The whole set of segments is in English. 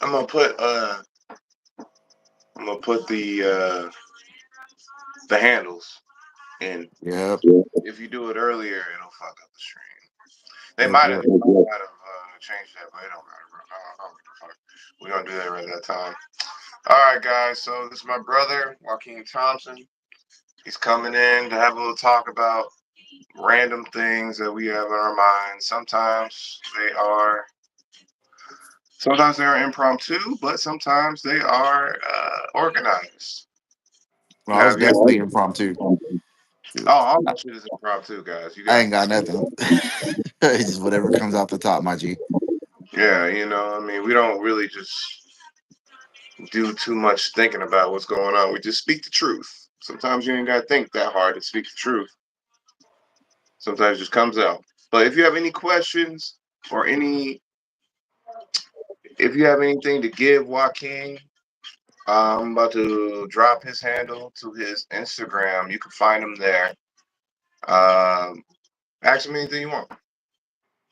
I'm gonna put the handles in. Yep. If you do it earlier, it'll fuck up the stream. They Yep. might have Yep. changed that, but it don't matter, bro. I don't give a fuck. We're gonna do that right at that time. All right, guys. So this is my brother, Joaquin Thompson. He's coming in to have a little talk about random things that we have in our minds. Sometimes they are impromptu, but sometimes they are organized. Well, I Now, was if you have, definitely impromptu. oh, all that shit is impromptu, guys. You I got, ain't got nothing. It's just whatever comes out the top, my G. yeah, you know, I mean, we don't really just do too much thinking about what's going on. We just speak the truth. Sometimes you ain't got to think that hard to speak the truth. Sometimes it just comes out. But if you have any questions or if you have anything to give Joaquin, I'm about to drop his handle to his Instagram. You can find him there. Um, Ask him anything you want.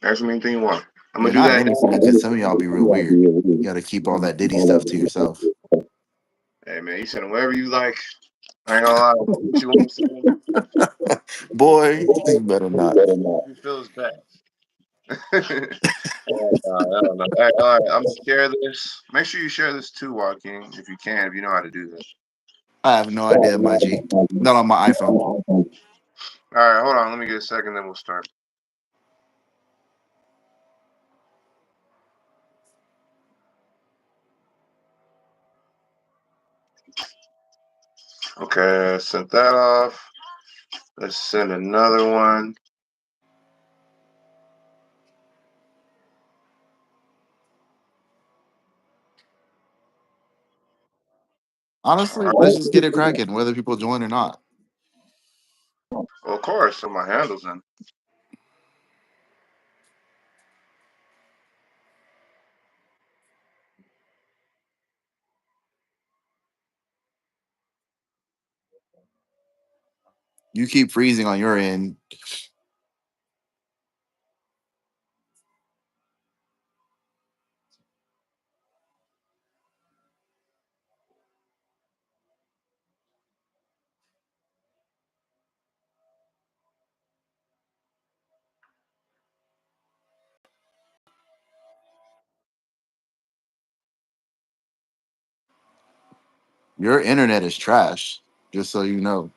Ask him anything you want. I'm Yeah, gonna do not that. anything, because some of y'all be real weird. You got to keep all that Diddy stuff to yourself. Hey man, you send him whatever you like. I ain't gonna lie. What you want to say? Boy, you better not. You feel his bad. I don't know. Hey, all right, I'm gonna share this. Make sure you share this too, Joaquin, if you can, if you know how to do that. I have no idea, my G. Not on my iPhone. All right, hold on. Let me get a second, then we'll start. Okay, sent that off. Let's send another one. Honestly, let's just get it cracking, whether people join or not. Well, of course, so my handle's in. You keep freezing on your end. Your internet is trash, just so you know.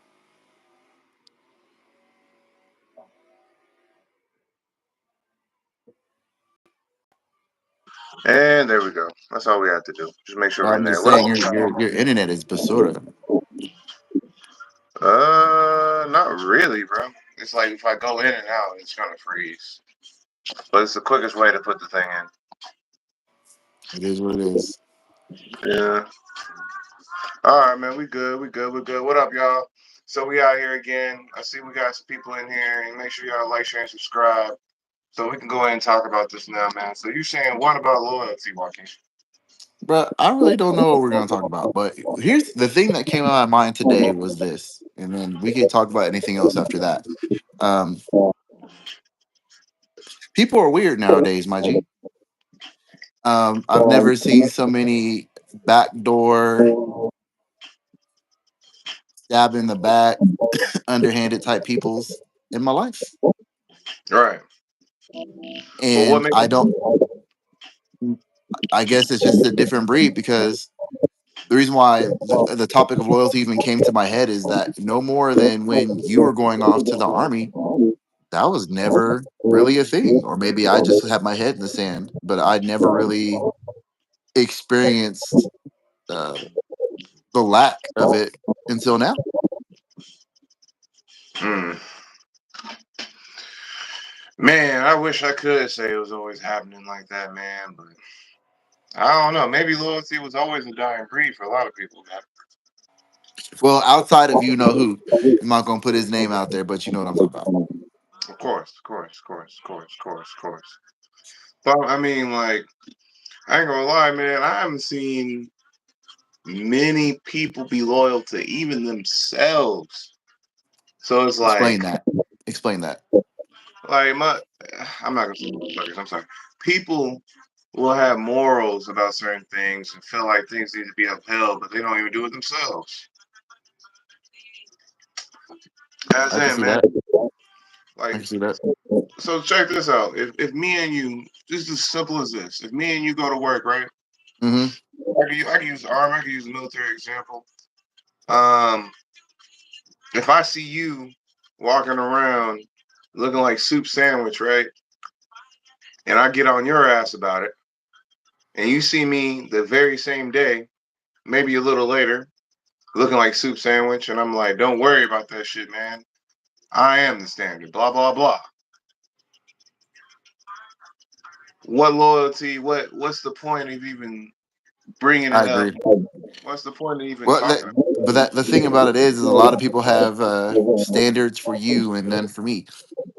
And there we go. That's all we have to do. Just make sure Well, we're in I'm there. just What saying, else? your internet is basura. Not really, bro. It's like if I go in and out, it's gonna freeze. But it's the quickest way to put the thing It is what it is. in. Yeah. All right, man. We good. We good. We good. What up, y'all? So we out here again. I see we got some people in here, and make sure y'all like, share, and subscribe. So we can go ahead and talk about this now, man. So you saying what about loyalty, Joaquin? But I really don't know what we're going to talk about. But here's the thing that came to my mind today was this, and then we can talk about anything else after that. Um, People are weird nowadays, my G. I've never seen so many backdoor stab in the back, underhanded type peoples in my life, Right. But what and makes I don't. I guess it's just a different breed because the reason why the topic of loyalty even came to my head is that no more than when you were going off to the army, that was never really a thing. Or maybe I just had my head in the sand, but I never really experienced uh, the lack of it until now. mm, man? I wish I could say it was always happening like that, man. But I don't know. Maybe loyalty was always a dying breed for a lot of people, man. Well, outside of you know who, I'm not gonna put his name out there, but you know what I'm talking about. Of course, of course, of course, of course, of course, of course. But I mean, like, I ain't gonna lie, man. I haven't seen many people be loyal to even themselves. So it's Explain like, that. Explain that. like my, I'm not gonna say motherfuckers. I'm sorry. People will have morals about certain things and feel like things need to be upheld, but they don't even do it themselves. That's I can it, see man. that. I Like, can see that. so check this out. If me and you, just as simple as this, if me and you go to work, right? Hmm. I can use the army, I can use a military example. Um, if I see you walking around looking like soup sandwich, right? And I get on your ass about it, and you see me the very same day, maybe a little later, looking like soup sandwich, and I'm like, don't worry about that shit, man. I am the standard. Blah blah blah. What loyalty? What's the point of even bringing I it up? agree. What's the point of even Well, talking about but that the thing about it is a lot of people have standards for you and none for me.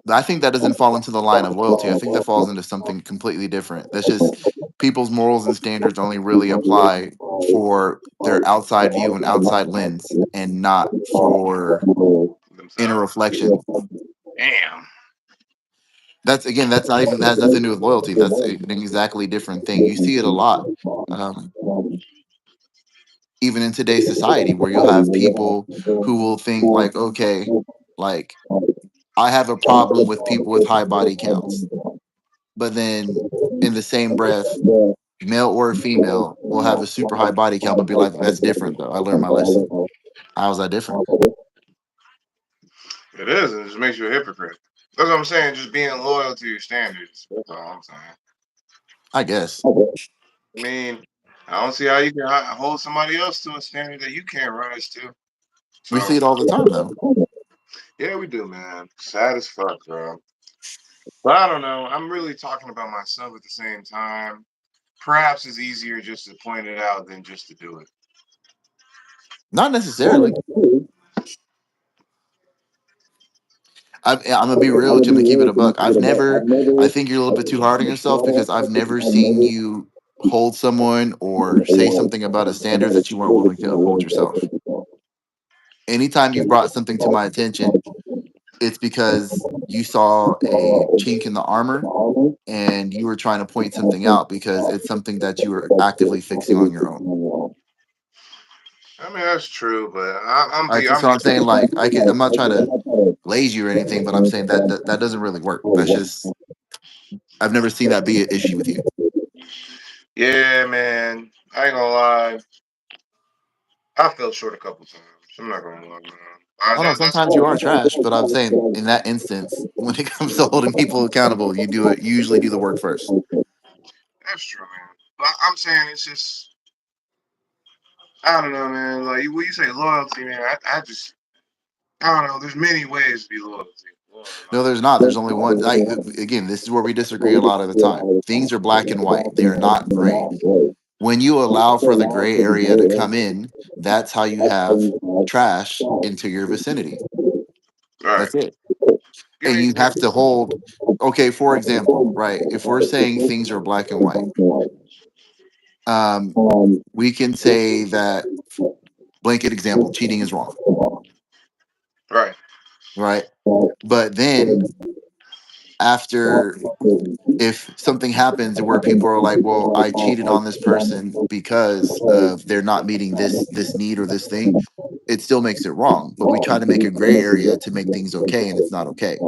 I think that doesn't fall into the line of loyalty. I think that falls into something completely different. That's just people's morals and standards only really apply for their outside view and outside lens, and not for inner themselves? reflection. Damn. That's again, that's not even has nothing to do with loyalty. That's an exactly different thing. You see it a lot. Um, Even in today's society where you'll have people who will think like, okay, like I have a problem with people with high body counts, but then in the same breath, male or female will have a super high body count, but be like, that's different though. I learned my lesson. How's that different? It is, and it just makes you a hypocrite. That's what I'm saying. Just being loyal to your standards. That's all I'm saying. I guess I mean, I don't see how you can hold somebody else to a standard that you can't rise to. we see So, it all the time though. yeah, we do, man. Sad as fuck, bro. But I don't know. I'm really talking about myself at the same time. Perhaps it's easier just to point it out than just to do it. Not necessarily. I'm gonna be real with you. I'm gonna keep it a buck. I've never. I think you're a little bit too hard on yourself because I've never seen you hold someone or say something about a standard that you weren't willing to uphold yourself. Anytime you've brought something to my attention, it's because you saw a chink in the armor and you were trying to point something out because it's something that you were actively fixing on your own. I mean, that's true, but I'm So I'm just saying like I'm not trying to laze you or anything, but I'm saying that doesn't really work. That's just I've never seen that be an issue with you. yeah, man. I ain't gonna lie. I fell short a couple times. I'm not gonna lie, man. Oh no, That's sometimes you are trash, but I'm saying in that instance, when it comes to holding people accountable, you do it. You usually do the work first. that's true, man. But I'm saying it's just I don't know, man. Like when you say loyalty, man, I just I don't know. There's many ways to be loyalty. Loyal to No, there's not. There's only one. Again, this is where we disagree a lot of the time. Things are black and white. They are not gray. When you allow for the gray area to come in, that's how you have trash into your vicinity. somebody. All right. That's it. Give And me an you have example. to hold, okay, for example, right? If we're saying things are black and white, um, we can say that blanket example, cheating is wrong, Right. right? But then after, if something happens where people are like, well, I cheated on this person because of they're not meeting this need or this thing, it still makes it wrong. But we try to make a gray area to make things okay, and it's not okay.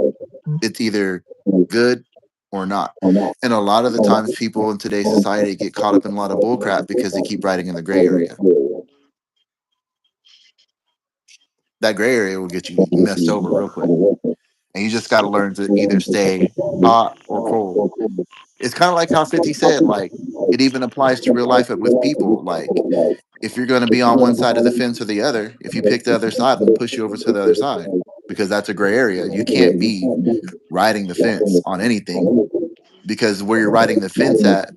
It's either good or not. And a lot of the times people in today's society get caught up in a lot of bullcrap because they keep writing in the gray area. That gray area will get you messed over real quick. And you just got to learn to either stay hot or cold. It's kind of like how 50 said, like, it even applies to real life with people. Like, if you're going to be on one side of the fence or the other, if you pick the other side, I'm going to push you over to the other side because that's a gray area. You can't be riding the fence on anything because where you're riding the fence at,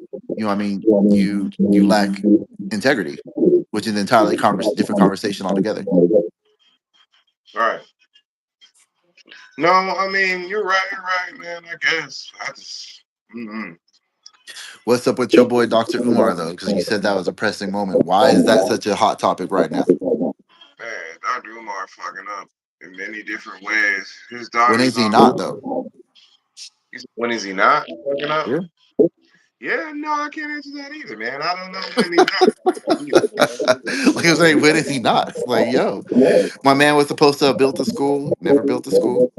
I mean, you lack integrity, which is an entirely different conversation altogether. All right. No, I mean you're right, man. I guess I just. Mm-mm. What's up with your boy Dr. Umar though? Because you said that was a pressing moment. Why is that such a hot topic right now? Man, Dr. Umar fucking up in many different ways. His When daughter's is he on. not though? When is he not fucking up? Yeah. Yeah, no, I can't answer that either, man. I don't know when he's not either, Like I'm saying, when is he not? It's like, yo, my man was supposed to have built a school, never built a school.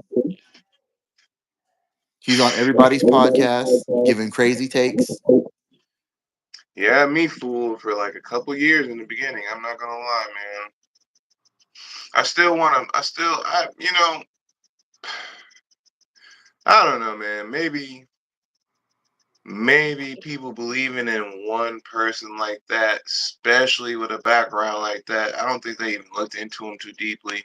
He's on everybody's podcast, giving crazy takes. Yeah, me fooled for like a couple years in the beginning. I'm not gonna lie, man. I still want to. I don't know, man. Maybe people believing in one person like that, especially with a background like that. I don't think they even looked into him too deeply.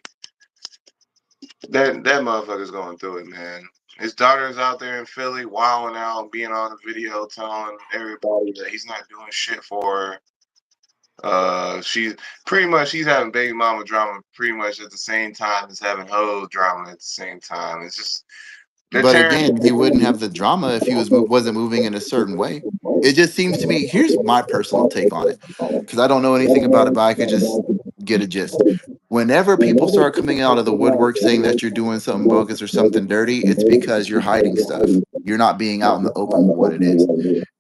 That motherfucker's going through it, man. His daughter's out there in Philly, wilding out, being on the video, telling everybody that he's not doing shit for her. She's she's having baby mama drama pretty much at the same time as having hoe drama at the same time. It's just they're But tearing. again, he wouldn't have the drama if he wasn't moving in a certain way. It just seems to me. Here's my personal take on it, because I don't know anything about it, but I could just get a gist. Whenever people start coming out of the woodwork saying that you're doing something bogus or something dirty, it's because you're hiding stuff. You're not being out in the open with what it is.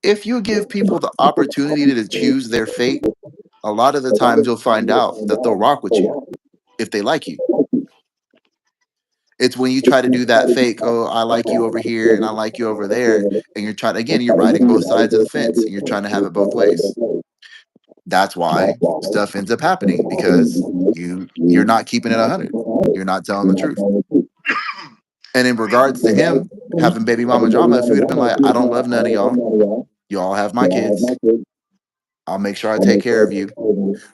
If you give people the opportunity to choose their fate, a lot of the times you'll find out that they'll rock with you if they like you. It's when you try to do that fake, oh, I like you over here and I like you over there, and you're trying again, you're riding both sides of the fence and you're trying to have it both ways. That's why stuff ends up happening because you're not keeping it 100. You're not telling the truth. And in I mean, regards to him having baby mama drama, if he would have been like, I don't love none of y'all, y'all have my kids, I'll make sure I take care of you,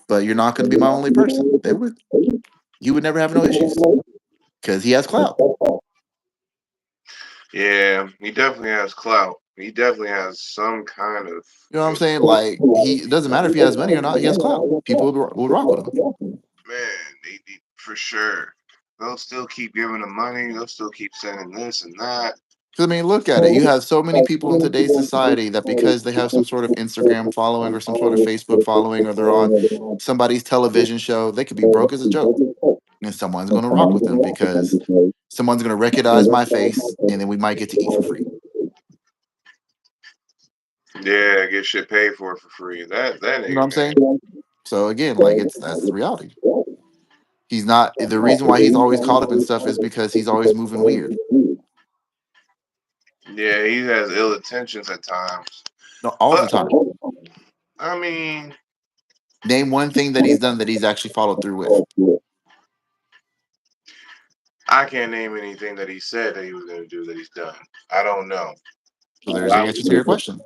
but you're not going to be my only person. They would, you would never have no issues because he has clout. yeah, he definitely has clout. He definitely has some kind of You know what I'm saying? Like he, it doesn't matter if he has money or not. He has clout. People will rock with him. man. They for sure. They'll still keep giving him money. They'll still keep sending this and that. 'Cause, I mean, look at it. You have so many people in today's society that because they have some sort of Instagram following or some sort of Facebook following, or they're on somebody's television show, they could be broke as a joke, and someone's going to rock with them because someone's going to recognize my face, and then we might get to eat for free. Yeah, get shit paid for free. That You know what nigga, I'm man. saying? So again, like that's the reality. He's not the reason why he's always caught up in stuff is because he's always moving weird. Yeah, he has ill intentions at times. No, all the But time. I mean, Name one thing that he's done that he's actually followed through with. I can't name anything that he said that he was going to do that he's done. I don't know. So there's your answer to your question.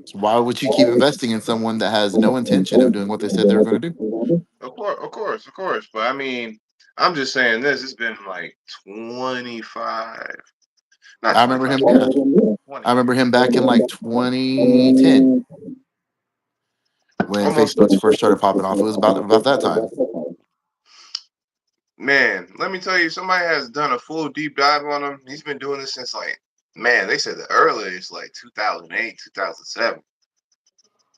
So why would you keep investing in someone that has no intention of doing what they said they were going to do? Of course. But I mean, I'm just saying this. It's been like 25, not I remember 25, him. Yeah, 20 I remember years. him back in like 2010 when Almost, Facebook first started popping off. It was about that time. man, let me tell you, somebody has done a full deep dive on him. He's been doing this since like, man, they said the earliest, like 2008, 2007.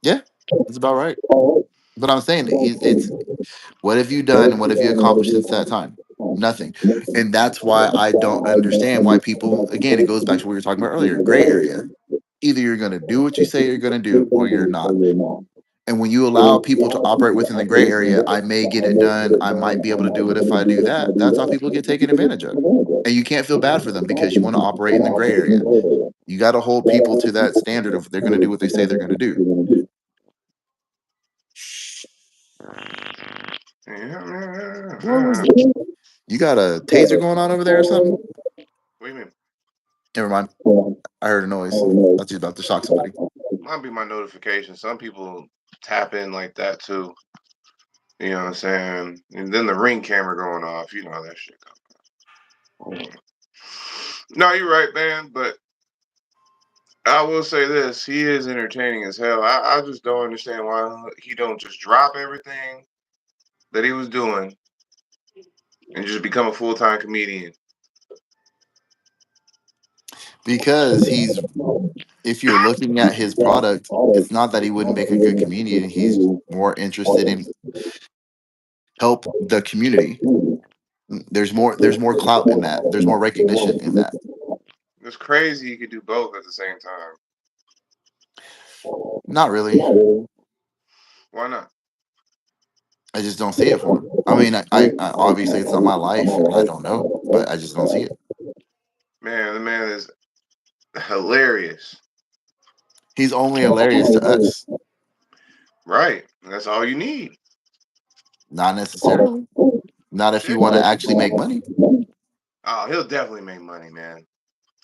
Yeah, that's about right. But I'm saying it's what have you done and what have you accomplished since that time? Nothing. And that's why I don't understand why people. Again, it goes back to what we were talking about earlier. Gray area. Either you're going to do what you say you're going to do, or you're not. And when you allow people to operate within the gray area, I may get it done. I might be able to do it if I do that. That's how people get taken advantage of. And you can't feel bad for them because you want to operate in the gray area. You got to hold people to that standard of they're going to do what they say they're going to do. What was Yeah. you got a taser going on over there or something? What do you mean? Never mind. I heard a noise. I was just about to shock somebody. Might be my notification. Some people tap in like that too. You know what I'm saying? And then the ring camera going off. You know how that shit goes. No, you're right, man. But I will say this: he is entertaining as hell. I just don't understand why he don't just drop everything that he was doing and just become a full time comedian. Because he's if you're looking at his product, it's not that he wouldn't make a good comedian. He's more interested in help the community. There's more clout in that. There's more recognition in that. It's crazy he could do both at the same time. Not really. Why not? I just don't see it for him. I mean, I obviously it's not my life, and I don't know, but I just don't see it. Man, the man is hilarious. He's only hilarious to us, Right. That's all you need. not necessarily. Not if you want to actually make money. Oh, he'll definitely make money, man.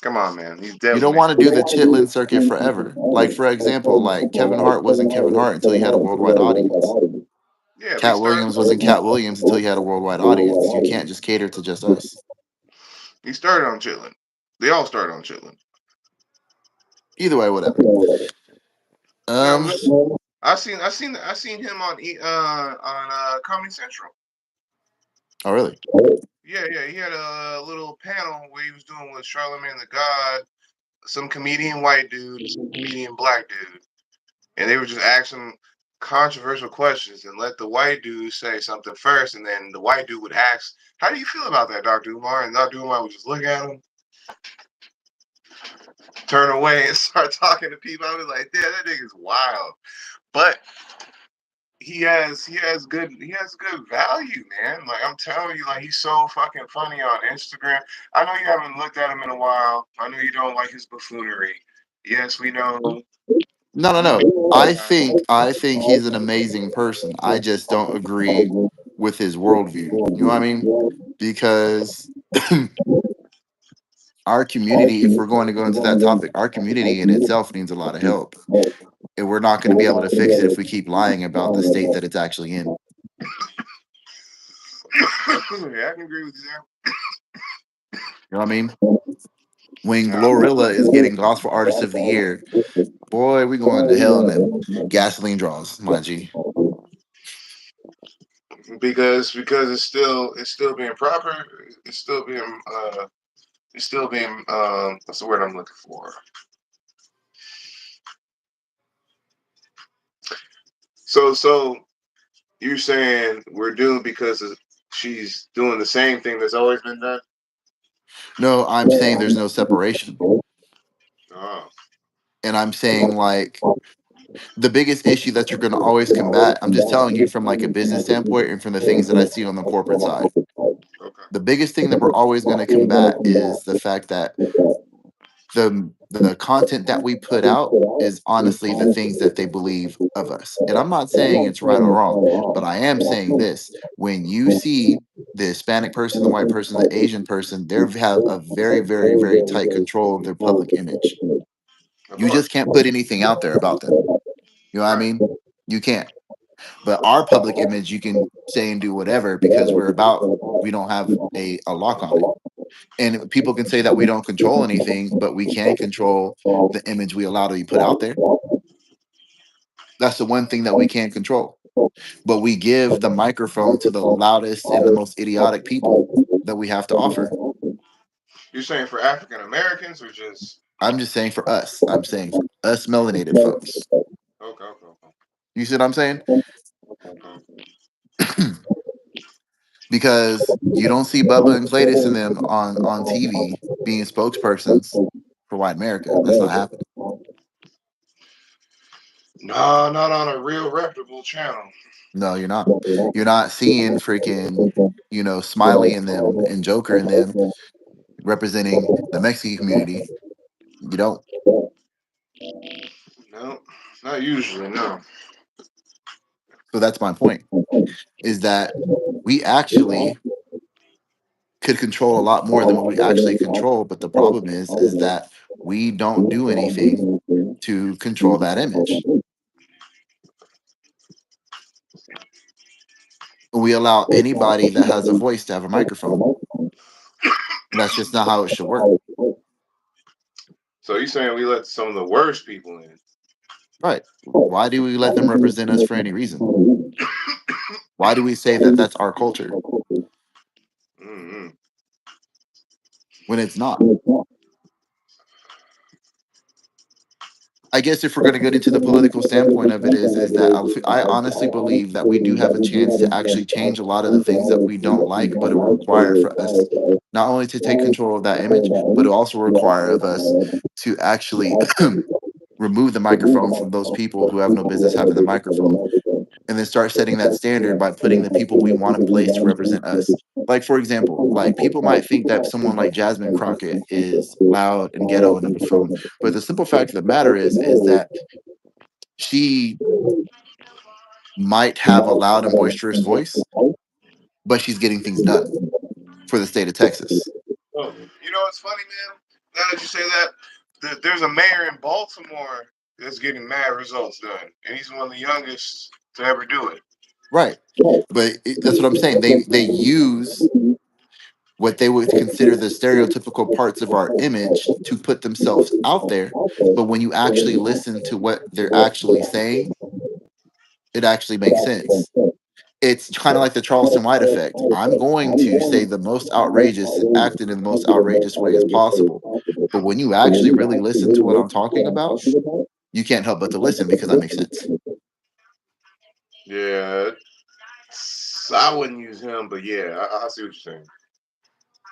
Come on, man. He's You don't definitely want to making do the money. chitlin circuit forever. Like for example, like Kevin Hart wasn't Kevin Hart until he had a worldwide audience. Yeah, but he Cat started. Williams wasn't Cat Williams until he had a worldwide audience. You can't just cater to just us. He started on Chitlin. They all started on Chitlin. Either way, whatever. No, Um. I seen him on Comedy Central. Oh, really? Yeah, yeah. He had a little panel where he was doing with Charlamagne the God, some comedian white dude, and some comedian black dude, and they were just asking controversial questions and let the white dude say something first, and then the white dude would ask, "How do you feel about that, Dr. Umar?" And Dr. Umar would just look at him, turn away, and start talking to people. I was like, "Yeah, that nigga's wild," but he has good value, man. Like I'm telling you, like he's so fucking funny on Instagram. I know you haven't looked at him in a while. I know you don't like his buffoonery. Yes, we know. No, no, We no. know. I think he's an amazing person. I just don't agree with his worldview. You know what I mean? Because our community, if we're going to go into that topic, our community in itself needs a lot of help. And we're not going to be able to fix it if we keep lying about the state that it's actually in. Yeah, I can agree with you there. You know what I mean? When Yeah, Glorilla is getting Gospel Artist of the Year, boy, we going to hell in them gasoline draws, my G. because it's still being proper. It's still being what's the word I'm looking for? So you're saying we're doomed because she's doing the same thing that's always been done? No, I'm saying there's no separation. Oh, And I'm saying like the biggest issue that you're going to always combat, I'm just telling you from like a business standpoint and from the things that I see on the corporate side. okay. The biggest thing that we're always going to combat is the fact that the content that we put out is honestly the things that they believe of us. And I'm not saying it's right or wrong, but I am saying this. When you see the Hispanic person, the white person, the Asian person, they have a very, very, very tight control of their public image. Of You just course. can't put anything out there about them. You know what I Right. mean? You can't. But our public image, you can say and do whatever because we don't have a lock on it. And people can say that we don't control anything, but we can control the image we allow to be put out there. That's the one thing that we can't control. But we give the microphone to the loudest and the most idiotic people that we have to offer. You're saying for African Americans or just I'm just saying for us. I'm saying for us melanated folks. okay, okay, okay. You see what I'm saying? Okay. Because you don't see Bubba and Cletus and them on TV being spokespersons for white America. That's not happening. No, not on a real reputable channel. No, you're not. You're not seeing freaking, Smiley and them and Joker and them representing the Mexican community. You don't. No, not usually. No. So that's my point. Is that we actually could control a lot more than what we actually control. But the problem is that we don't do anything to control that image. We allow anybody that has a voice to have a microphone. And that's just not how it should work. So you're saying we let some of the worst people in? Right. Why do we let them represent us for any reason? Why do we say that that's our culture Mm-hmm. when it's not? I guess if we're going to get into the political standpoint of it, is that I honestly believe that we do have a chance to actually change a lot of the things that we don't like, but it will require for us not only to take control of that image, but it also require of us to actually remove the microphone from those people who have no business having the microphone, and then start setting that standard by putting the people we want in place to represent us. Like, for example, like people might think that someone like Jasmine Crockett is loud and ghetto and on the phone, but the simple fact of the matter is that she might have a loud and boisterous voice, but she's getting things done for the state of Texas. Oh, you know what's funny, man? Now that you say that, there's a mayor in Baltimore that's getting mad results done, and he's one of the youngest to ever do it. Right. But that's what I'm saying. They use what they would consider the stereotypical parts of our image to put themselves out there. But when you actually listen to what they're actually saying, it actually makes sense. It's kind of like the Charleston White effect. I'm going to say the most outrageous and act in the most outrageous way as possible. But when you actually really listen to what I'm talking about, you can't help but to listen because that makes sense. Yeah, I wouldn't use him, but yeah, I see what you're saying.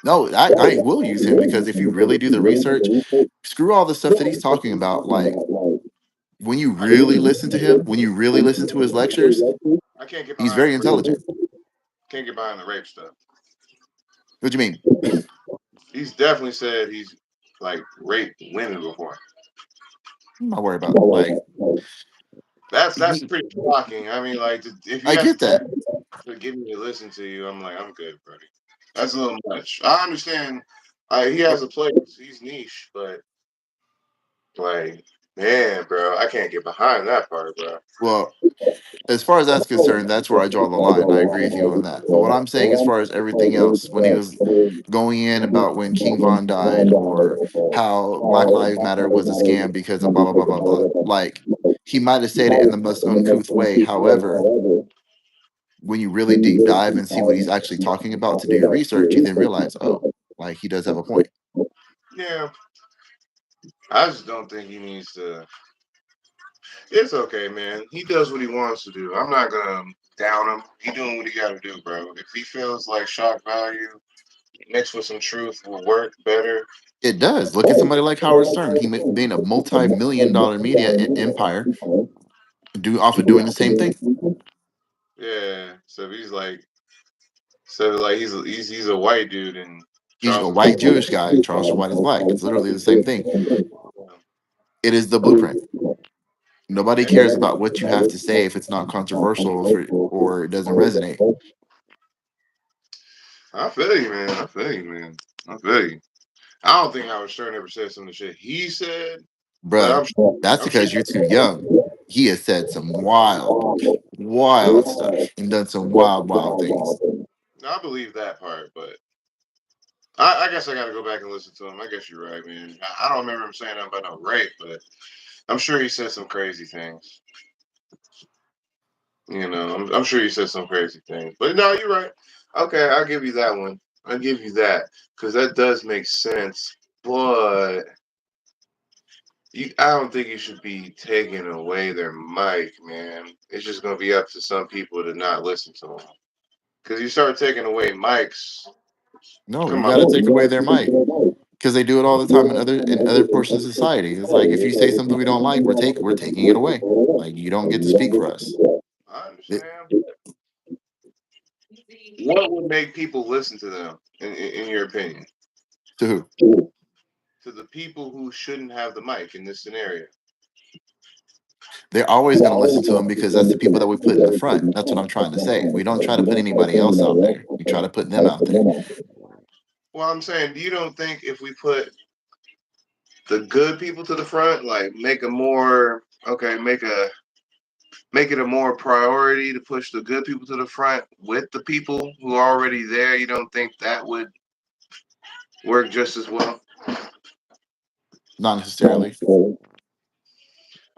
No, I will use him because if you really do the research, screw all the stuff that he's talking about. Like when you really listen to him, when you really listen to his lectures, I can't get he's behind very the rape. intelligent. Can't get behind the rape stuff. What do you mean? He's definitely said he's like raped women before. I'm not worried about like That's he, pretty shocking. I mean, like if he I has get that. to get me to listen to you, I'm like, I'm good, buddy. That's a little much. I understand. He Uh, has a place. He's niche, but like, man, bro, I can't get behind that part, bro. Well, as far as that's concerned, that's where I draw the line. I agree with you on that. But what I'm saying, as far as everything else, when he was going in about when King Von died or how Black Lives Matter was a scam because of blah blah blah blah blah, like he might have said it in the most uncouth way. However, when you really deep dive and see what he's actually talking about to do your research, you then realize, oh, like he does have a point. Yeah, I just don't think he needs to. It's okay, man. He does what he wants to do. I'm not gonna down him. He doing what he got to do, bro. If he feels like shock value mixed with some truth will work better. It does. Look at somebody like Howard Stern. He being a multi-million-dollar media empire, do off of doing the same thing. Yeah. So he's a white dude and He's a Charles is white Jewish guy, and Charleston White is black. It's literally the same thing. It is the blueprint. Nobody cares about what you have to say if it's not controversial or it doesn't resonate. I feel you, man. I feel you, man. I feel you. I don't think Howard Stern ever said some of the shit he said, but Bruh, that's I'm sure because you're too young. He has said some wild, wild stuff and done some wild, wild things. I believe that part, but I guess I got to go back and listen to him. I guess you're right, man. I don't remember him saying nothing about no rape, but I'm sure he said some crazy things. You know, I'm sure he said some crazy things. But no, you're right. Okay, I'll give you that one. I'll give you that because that does make sense. But I don't think you should be taking away their mic, man. It's just gonna be up to some people to not listen to them. Because you start taking away mics. No, you Come got to on. take away their mic because they do it all the time in other portions of society. It's like if you say something we don't like, we're taking it away. Like you don't get to speak for us. I It- understand. What would make people listen to them, in your opinion? to who? To the people who shouldn't have the mic in this scenario. They're always going to listen to them because that's the people that we put in the front. That's what I'm trying to say. We don't try to put anybody else out there. We try to put them out there. Well, I'm saying, you don't think if we put the good people to the front, like make it a more priority to push the good people to the front with the people who are already there, you don't think that would work just as well? Not necessarily.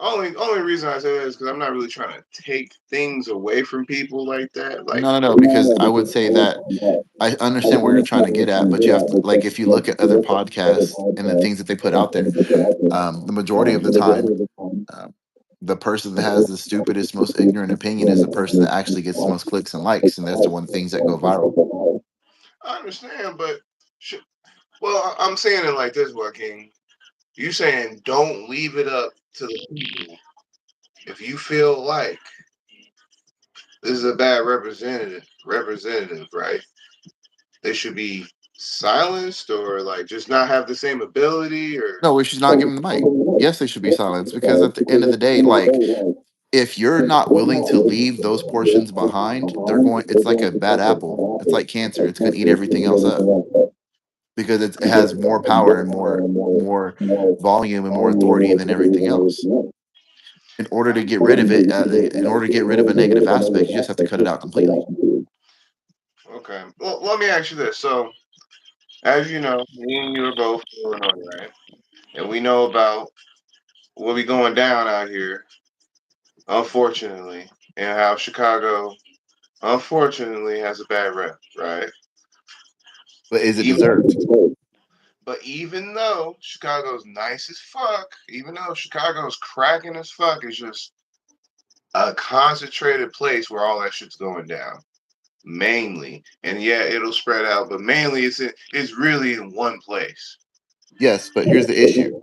Only reason I say that is because I'm not really trying to take things away from people like that. Like, No, no, no. Because I would say that I understand where you're trying to get at, but you have to like if you look at other podcasts and the things that they put out there, the majority of the time, um, the person that has the stupidest, most ignorant opinion is the person that actually gets the most clicks and likes, and that's the one things that go viral. I understand, but well, I'm saying it like this, Joaquin. You saying don't leave it up to the people. If you feel like this is a bad representative, right? They should be silenced or like just not have the same ability or No, we should not give them the mic. Yes, they should be silenced because at the end of the day, like if you're not willing to leave those portions behind, they're going. It's like a bad apple. It's like cancer. It's going to eat everything else up because it has more power and more volume and more authority than everything else. In order to get rid of it, in order to get rid of a negative aspect, you just have to cut it out completely. okay. Well, let me ask you this. So, as you know, me and you are both Illinois, right? And we know about what be going down out here, unfortunately, and how Chicago, unfortunately, has a bad rep, right? But is it Even, deserved? but even though Chicago's nice as fuck, even though Chicago's cracking as fuck, it's just a concentrated place where all that shit's going down. Mainly, and yeah, it'll spread out, but mainly it's really in one place. Yes, but here's the issue.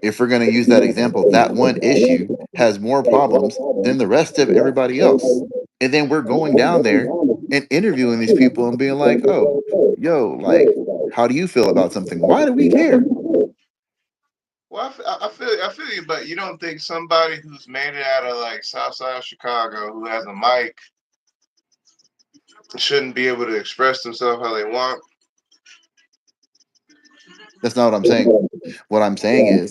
If we're going to use that example, that one issue has more problems than the rest of everybody else. And then we're going down there and interviewing these people and being like, oh, yo, like, how do you feel about something? Why do we care? Well, I feel you, but you don't think somebody who's made it out of like Southside Chicago, who has a mic, shouldn't be able to express themselves how they want? That's not what I'm saying. What I'm saying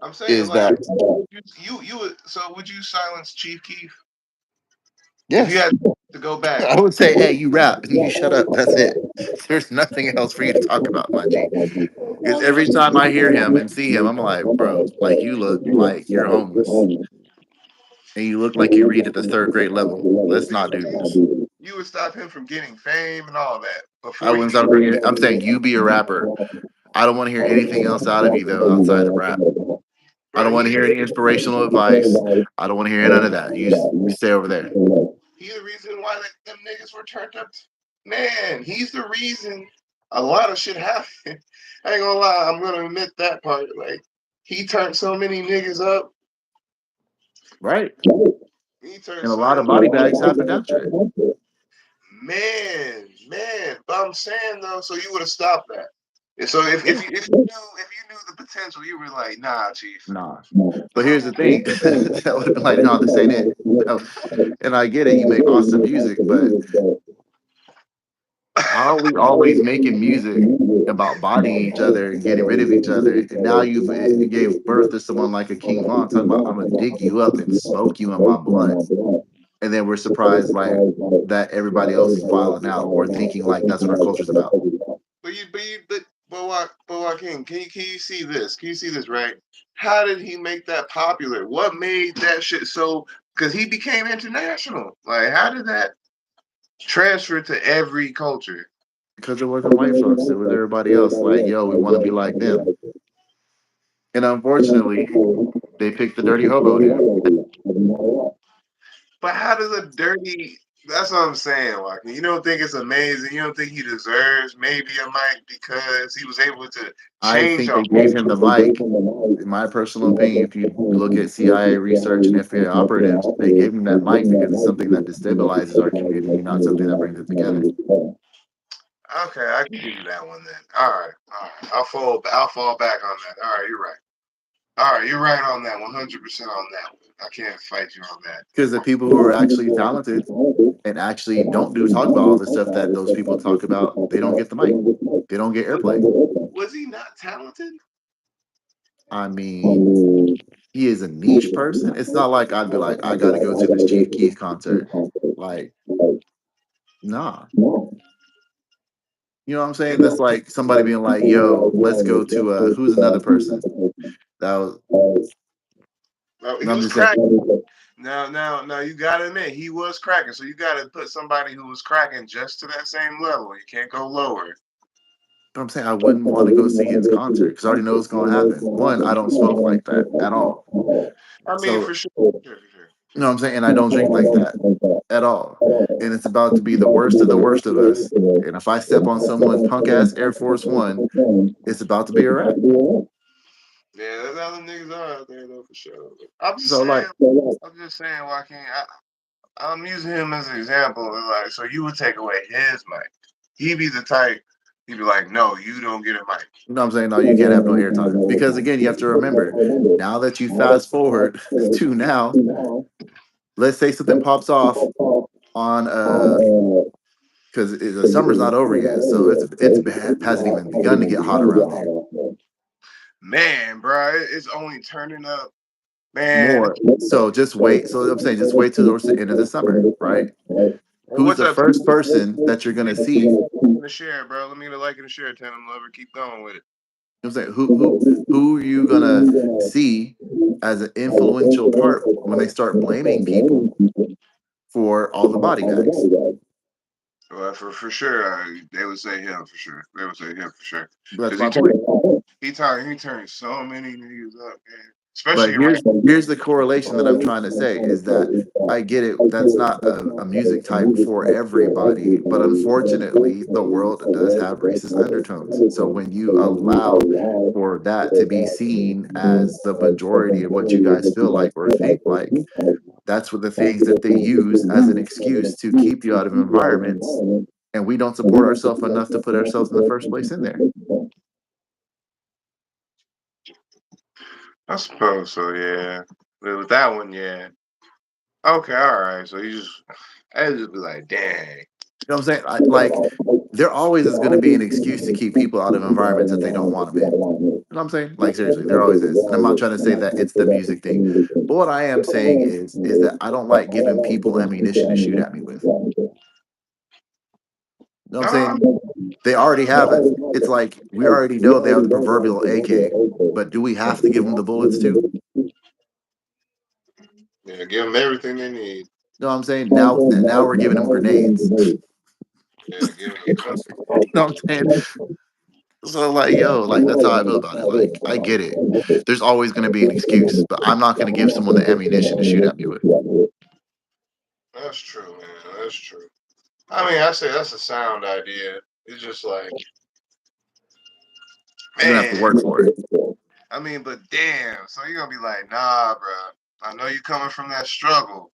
I'm saying is like that, you would. So would you silence Chief Keef if you yes, had to go back? I would say, hey, you rap and you shut up. That's it. There's nothing else for you to talk about, my G. Because Well, no, every time I hear him and see him, I'm like, bro, like you look like you're homeless and you look like you read at the third grade level. Let's not do this. you would stop him from getting fame and all that I before you wouldn't stop bringing it. I'm saying you be a rapper. I don't want to hear anything else out of you though outside of rap. I bro. don't want to hear any inspirational advice. I don't want to hear none of that. You stay over there. He the reason why them niggas were turned up. Man, he's the reason a lot of shit happened. I ain't gonna lie, I'm gonna admit that part. Like he turned so many niggas up. Right. He turned And a so lot many of body bags happened after it. man. But I'm saying though, so you would have stopped that. And so Yeah. if you knew the potential, you were like, nah, chief. Nah. But here's the thing. That would have been like, no, this ain't it. No. And I get it. You make awesome music, but how are we always making music about bodying each other and getting rid of each other? And now you gave birth to someone like a King Von talking about, I'm going to dig you up and smoke you in my blunt. And then we're surprised like that everybody else is wilding out or thinking like that's what our culture's about. But Joaquin, can you see this? Can you see this right? How did he make that popular? What made that shit so? Because he became international. Like, how did that transfer to every culture? Because it wasn't white folks, it was everybody else. Like, yo, we want to be like them. And unfortunately, they picked the dirty hobo dude. But how does a dirty? That's what I'm saying, Joaquin. You don't think it's amazing? You don't think he deserves maybe a mic because he was able to I change think a they gave him the mic. In my personal opinion, if you look at CIA research and FBI operatives, they gave him that mic because it's something that destabilizes our community, not something that brings it together. Okay, I can give you that one then. All right. I'll fall back on that. All right, you're right. All right, you're right on that. 100% on that one. I can't fight you on that. Because the people who are actually talented and actually don't do talk about all the stuff that those people talk about, they don't get the mic. They don't get airplay. Was he not talented? I mean, he is a niche person. It's not like I'd be like, I got to go to this Chief Keef concert. Like, nah. You know what I'm saying? That's like somebody being like, yo, let's go to who's another person? That was No, he I'm was just saying cracking. Now, you gotta admit he was cracking. So you gotta put somebody who was cracking just to that same level. You can't go lower. but I'm saying I wouldn't want to go see his concert because I already know what's gonna happen. One, I don't smoke like that at all. I mean, So for sure, for sure. you know what I'm saying? And I don't drink like that at all. And it's about to be the worst of us. And if I step on someone's punk ass Air Force One, it's about to be a wrap. Yeah, that's how them niggas are out there though for sure. I'm just So like, saying. I'm just saying, Joaquin. I'm using him as an example. Like, so you would take away his mic. He'd be the type. He'd be like, "No, you don't get a mic." you know what I'm saying? No, you can't have no airtime because again, you have to remember now that you fast forward to now. Let's say something pops off on because the summer's not over yet, so hasn't even begun to get hot around there. Man, bro, it's only turning up. Man, More. So just wait. So I'm saying just wait till towards the end of the summer, right? Who's what's the up? first person that you're gonna see? You The share, bro. Let me get a like and a share. Tell them lover. Keep going with it. know what I'm saying? Who are you gonna see as an influential part when they start blaming people for all the body bags? Well, for sure, they would say him for sure. They would say him for sure That's because my point. he turned so many niggas up, man. But Especially around. here's the correlation that I'm trying to say is that I get it. That's not a music type for everybody, but unfortunately, the world does have racist undertones. So when you allow for that to be seen as the majority of what you guys feel like or think like, that's what the things that they use as an excuse to keep you out of environments, and we don't support ourselves enough to put ourselves in the first place in there. I suppose so. Yeah, with that one, yeah. Okay, all right. So you just, I just be like, dang. You know what I'm saying? Like, there always is going to be an excuse to keep people out of environments that they don't want them in. You know what I'm saying? Like, seriously, there always is. And I'm not trying to say that it's the music thing, but what I am saying is that I don't like giving people ammunition to shoot at me with. You know what I'm No, saying? They already have it. It's like we already know they have the proverbial AK, but do we have to give them the bullets too? yeah, give them everything they need. You know what I'm saying? Now we're giving them grenades. Yeah, give them. You know what I'm saying? So like, yo, like that's how I feel about it. Like, I get it. There's always going to be an excuse, but I'm not going to give someone the ammunition to shoot at me with. That's true, man. That's true. I mean, I say that's a sound idea. It's just like, You're gonna have to man. work for it. I mean, but damn. So you're gonna be like, nah, bro. I know you coming from that struggle,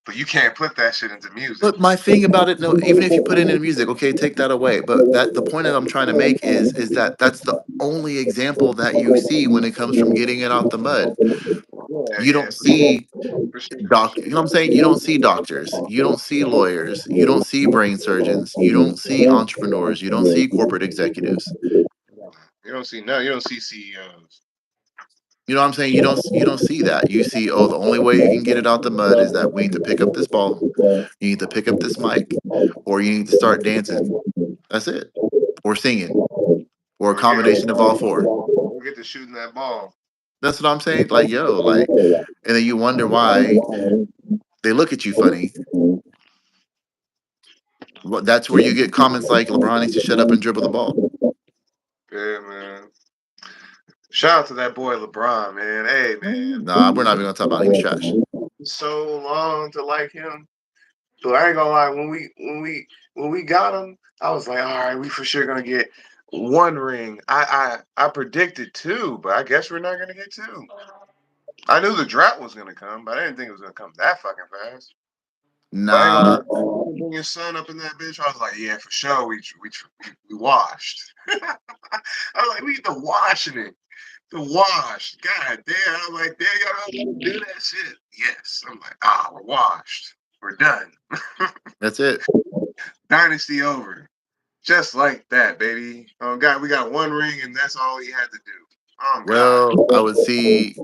but you can't put that shit into music. But my thing about it, no, even if you put it in music, okay, take that away. But that the point that I'm trying to make is that that's the only example that you see when it comes from getting it out the mud. Yeah, You yeah, don't see for sure, for you know sure. what I'm saying? You don't see doctors, you don't see lawyers, you don't see brain surgeons, you don't see entrepreneurs, you don't see corporate executives. You don't see no. You don't see CEOs. You know what I'm saying? You don't see that. You see, oh, the only way you can get it out the mud is that we need to pick up this ball, you need to pick up this mic, or you need to start dancing. That's it. Or singing. Or a Or get combination of all four. or get to shooting that ball. That's what I'm saying. Like, yo, like, and then you wonder why they look at you funny. Well, that's where you get comments like LeBron needs to shut up and dribble the ball. Yeah, man. Shout out to that boy LeBron, man. Hey, man. Nah, we're not even gonna talk about him. He's trash. So long to like him. So I ain't gonna lie, when we got him, I was like, all right, we for sure gonna get one ring. I predicted two, but I guess we're not gonna get two. I knew the drought was gonna come, but I didn't think it was gonna come that fucking fast. But I ain't gonna Nah, bring your son up in that bitch. I was like, yeah, for sure, we washed. I was like, we need the washing it. The wash. God damn. I'm like, damn, y'all don't do that shit. Yes. I'm like, we're washed. We're done. that's it. Dynasty over. Just like that, baby. Oh God, we got one ring and that's all he had to do. Oh God. Well, I would see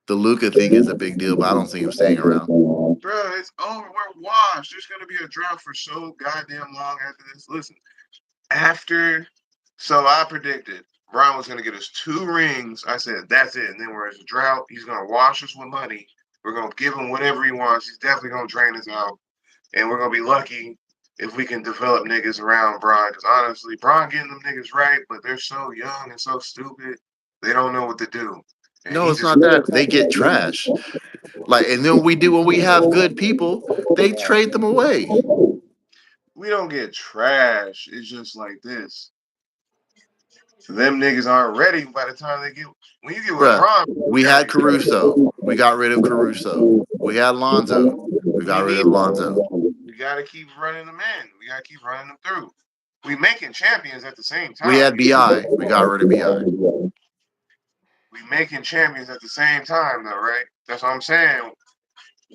the Luca thing is a big deal, but I don't see him staying around. Bro, it's over. We're washed. There's gonna be a drought for so goddamn long after this. Listen, after so I predicted Brown was gonna get us two rings. I said that's it. And then whereas a drought, he's gonna wash us with money. We're gonna give him whatever he wants. He's definitely gonna drain us out. And we're gonna be lucky if we can develop niggas around Bron. Because honestly, Bron getting them niggas right, but they're so young and so stupid, they don't know what to do. And No, he it's just not that. They get trash. Like, and then we do when we have good people, they trade them away. we don't get trash. It's just like this. Them niggas aren't ready by the time they get. When you get with Bruh, LeBron, you we gotta had be. Caruso. We got rid of Caruso. We had Lonzo. We got We rid need. of Lonzo. We gotta keep running them in. We gotta keep running them through. We making champions at the same We time. had BI. We got rid of BI. We making champions at the same time though, right? That's what I'm saying.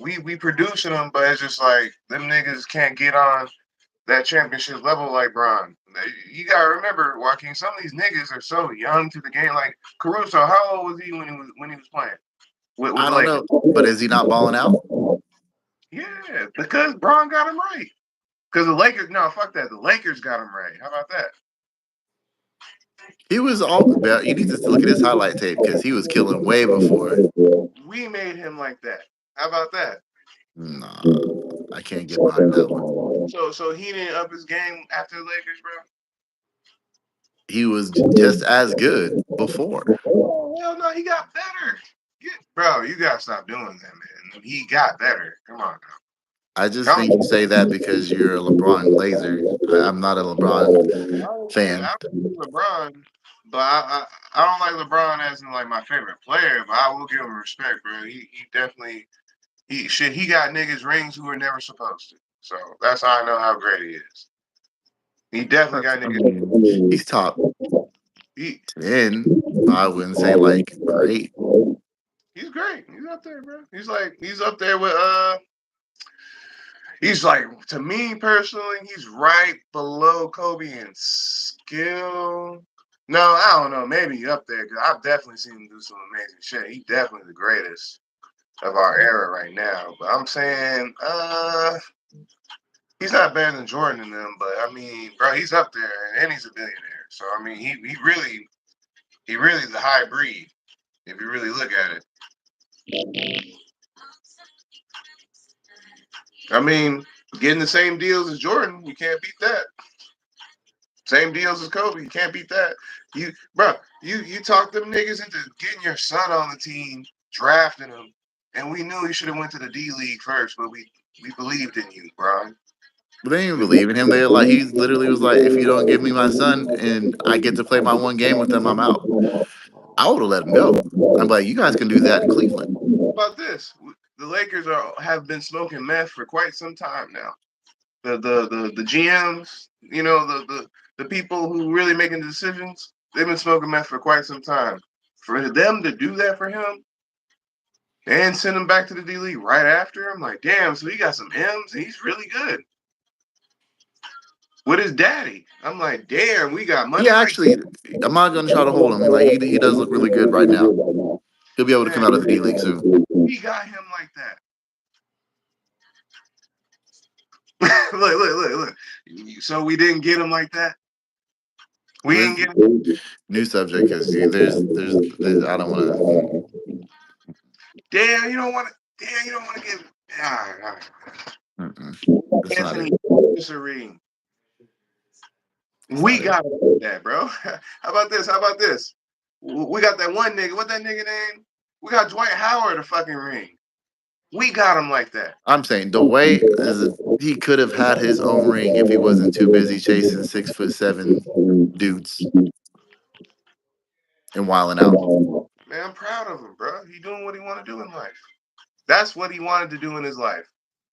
We producing them, but it's just like them niggas can't get on that championship level like Bron. You gotta remember, Joaquin, some of these niggas are so young to the game. Like Caruso, how old was he when he was playing with I the don't Lakers? know, but is he not balling out? Yeah, because Bron got him right. Because the Lakers, no, fuck that. The Lakers got him right. How about that? He was all. You need to look at his highlight tape because he was killing way before. We made him like that. How about that? Nah, I can't get behind that one. So he didn't up his game after the Lakers, bro. He was just as good before. Oh, hell no, he got better. Bro, you gotta stop doing that, man. He got better. Come on, I just now. think you say that because you're a LeBron glazer. I'm not a LeBron fan. I don't LeBron, but I don't like LeBron as in like my favorite player, but I will give him respect, bro. He definitely he got niggas rings who were never supposed to. So that's how I know how great he is. He definitely got I niggas. mean, he's top He 10, but I wouldn't say like great. he's great. He's up there, bro. He's up there with he's like, to me personally, he's right below Kobe in skill. No, I don't know. Maybe up there because I've definitely seen him do some amazing shit. He's definitely the greatest of our era right now. But I'm saying, he's not better than Jordan and them. But I mean, bro, he's up there and he's a billionaire. So I mean, he really is a high breed if you really look at it. I mean, getting the same deals as Jordan, you can't beat that. Same deals as Kobe. You can't beat that. You talked them niggas into getting your son on the team, drafting him, and we knew he should have went to the D League first, but we believed in you, bro. But they didn't believe in him. They like he literally was like, if you don't give me my son and I get to play my one game with them, I'm out. I would have let him go. I'm like, you guys can do that in Cleveland. How about this? The Lakers have been smoking meth for quite some time now. The GMs, you know, the people who really making the decisions, they've been smoking meth for quite some time. For them to do that for him and send him back to the D League right after, I'm like, damn, so he got some M's and he's really good. With his daddy. I'm like, damn, we got money Yeah, like actually, I'm not gonna try to hold him. Like he does look really good right now. He'll be able to come that. out of the D League soon. We got him like that. Look. So we didn't get him like that. We didn't get him. New subject because there's I don't want to. Damn, you don't want to. Damn, you don't want to give. That's not Anthony it. Serene. That's We not it. got that, bro. How about this? How about this? We got that one nigga. What that nigga name? We got Dwight Howard a fucking ring. We got him like that. I'm saying the way is he could have had his own ring if he wasn't too busy chasing 6'7" dudes and wilding out. Man, I'm proud of him, bro. He doing what he want to do in life. That's what he wanted to do in his life.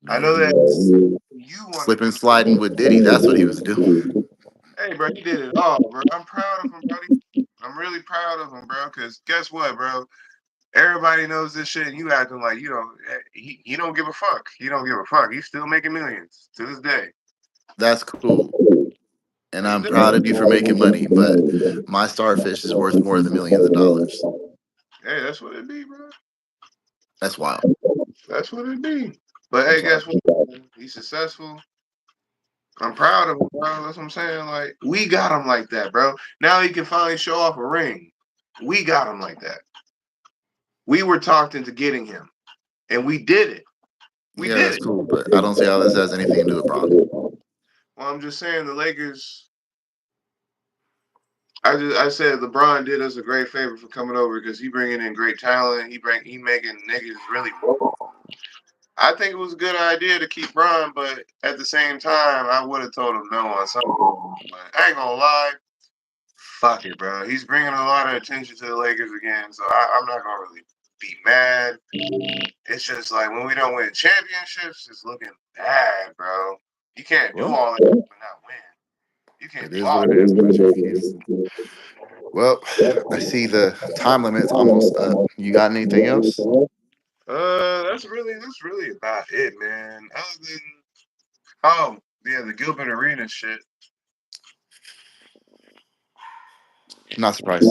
I Man, know he that was you want to slipping, do. sliding with Diddy. That's what he was doing. Hey, bro, he did it all, bro. I'm proud of him, buddy. I'm really proud of him, bro. Because guess what, bro? Everybody knows this shit, and you acting like you know he don't give a fuck. He don't give a fuck. He's still making millions to this day. That's cool. And This I'm day. proud of you for making money, but my starfish is worth more than millions of dollars. Hey, that's what it be, bro. That's wild. That's what it be. But hey, That's guess wild. what? He's successful. I'm proud of him, bro. That's what I'm saying. Like, we got him like that, bro. Now he can finally show off a ring. We got him like that. We were talked into getting him, and we did it. We Yeah, did that's it. cool, but I don't see how this has anything to do with Braun. Well, I'm just saying the Lakers. I said LeBron did us a great favor for coming over because he bringing in great talent. He making niggas really. I think it was a good idea to keep Bron, but at the same time, I would have told him no on something. But I ain't gonna lie. fuck it, bro. He's bringing a lot of attention to the Lakers again, so I'm not gonna really be mad. It's just like when we don't win championships, it's looking bad, bro. You can't do Well, all that and not win. You can't it do is all what it that. is, but well, I see the time limit's almost up. You got anything else? That's really about it, man. Other than oh yeah, the Gilbert Arena shit. Not surprised.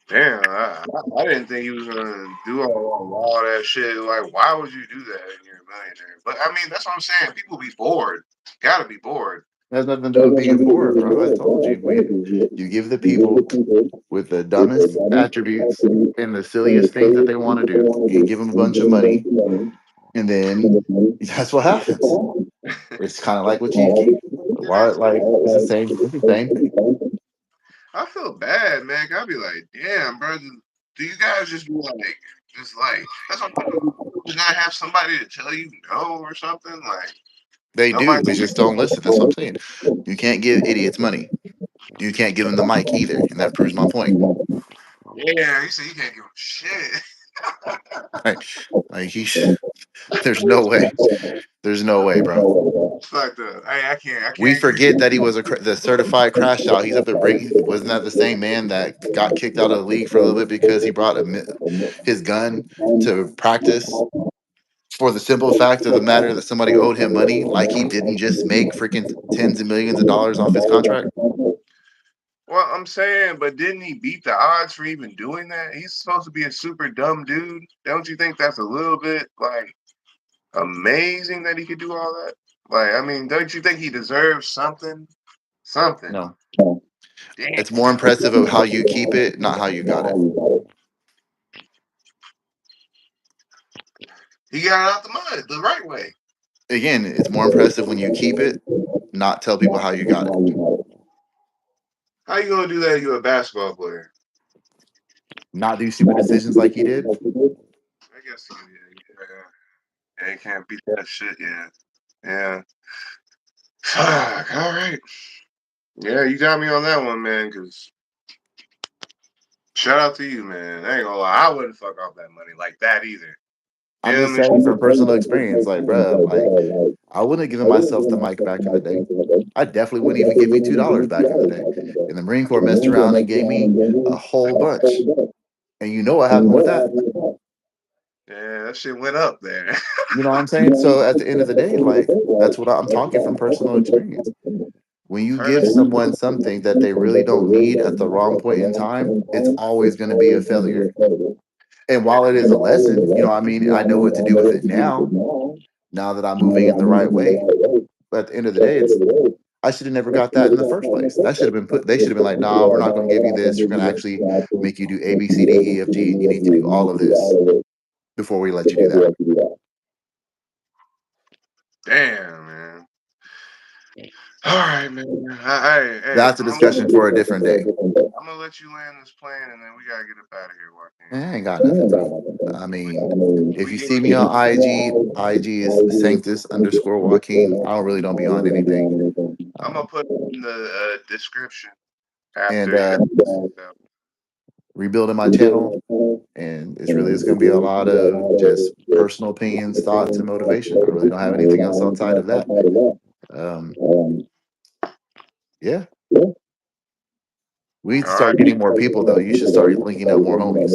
Damn, I didn't think he was gonna do all that shit. Like, why would you do that when you're a millionaire? But I mean, that's what I'm saying. People be bored. Gotta be bored. It has nothing to do with being bored, bro. I told you, you give the people with the dumbest attributes and the silliest things that they want to do. You give them a bunch of money, and then that's what happens. It's kind of like what you keep. Why? Like it's the same. It's the same thing. I feel bad, man. I'd be like, damn, bro. Do you guys just be like, just like that's what I'm talking about. You not have somebody to tell you no or something? Like They do. nobody. They just don't listen. That's what I'm saying. You can't give idiots money. You can't give them the mic either, and that proves my point. Yeah, you say you can't give them shit. Like, like he, there's no way. There's no way, bro. Fuck the. I can't. I We can't agree. forget that he was the certified crash out. He's up there bringing. Wasn't that the same man that got kicked out of the league for a little bit because he brought his gun to practice for the simple fact of the matter that somebody owed him money, like he didn't just make freaking tens of millions of dollars off his contract? Well, I'm saying, but didn't he beat the odds for even doing that? He's supposed to be a super dumb dude. Don't you think that's a little bit like amazing that he could do all that? Like, I mean, don't you think he deserves something? Something. No. Damn. It's more impressive of how you keep it, not how you got it. He got it out the mud the right way. Again, it's more impressive when you keep it, not tell people how you got it. How you gonna do that? You're a basketball player. Not do stupid decisions like he did. I guess yeah. You can't beat that shit. Yeah. Yeah. Fuck. All right. Yeah, you got me on that one, man. Cause shout out to you, man. I ain't gonna lie. I wouldn't fuck off that money like that either. I'm Feel just me? saying from personal experience, like, bruh, like I wouldn't have given myself the mic back in the day. I definitely wouldn't even give you $2 back in the day. And the Marine Corps messed around and gave me a whole bunch. And you know what happened with that. Yeah, that shit went up there. You know what I'm saying? So at the end of the day, like that's what I'm talking from personal experience. When you give someone something that they really don't need at the wrong point in time, it's always going to be a failure. And while it is a lesson, you know, I mean, I know what to do with it now that I'm moving in the right way. But at the end of the day, it's I should have never got that in the first place. That should have been put. They should have been like, "Nah, we're not going to give you this. We're going to actually make you do A, B, C, D, E, F, G, and you need to do all of this before we let you do that." Damn, man. All right, man. Hey, That's a discussion for a different day. I'm gonna let you land this plane, and then we gotta get up out of here, I Joaquin. ain't got nothing, bro. I mean, if We you get see me on IG is Sanctus underscore Joaquin. I don't really don't be on anything. I'm gonna Um, put it in the description and after everything. rebuilding my channel, and it's really just going to be a lot of just personal opinions, thoughts, and motivation. I really don't have anything else outside of that. Um, yeah, we need to All right. start getting more people though. You should start linking up more homies.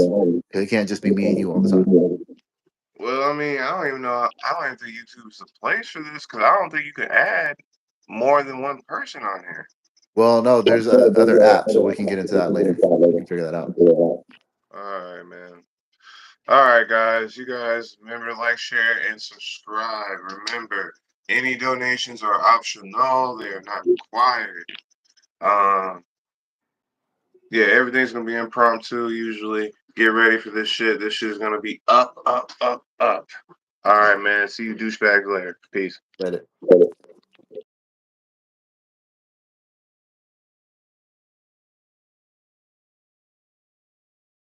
'Cause it can't just be me and you all the time. Well, I mean, I don't even know. I don't even think YouTube's the place for this because I don't think you can add more than one person on here. Well, no, there's a other app, so we can get into that later. We can figure that out. All right, man. All right, guys. You guys remember to like, share, and subscribe. Remember, any donations are optional. They are not required. Um, yeah, everything's gonna be impromptu usually. Get ready for this shit. This shit's gonna be up, up, up, up. All right, man. See you douchebags later. Peace. Reddit.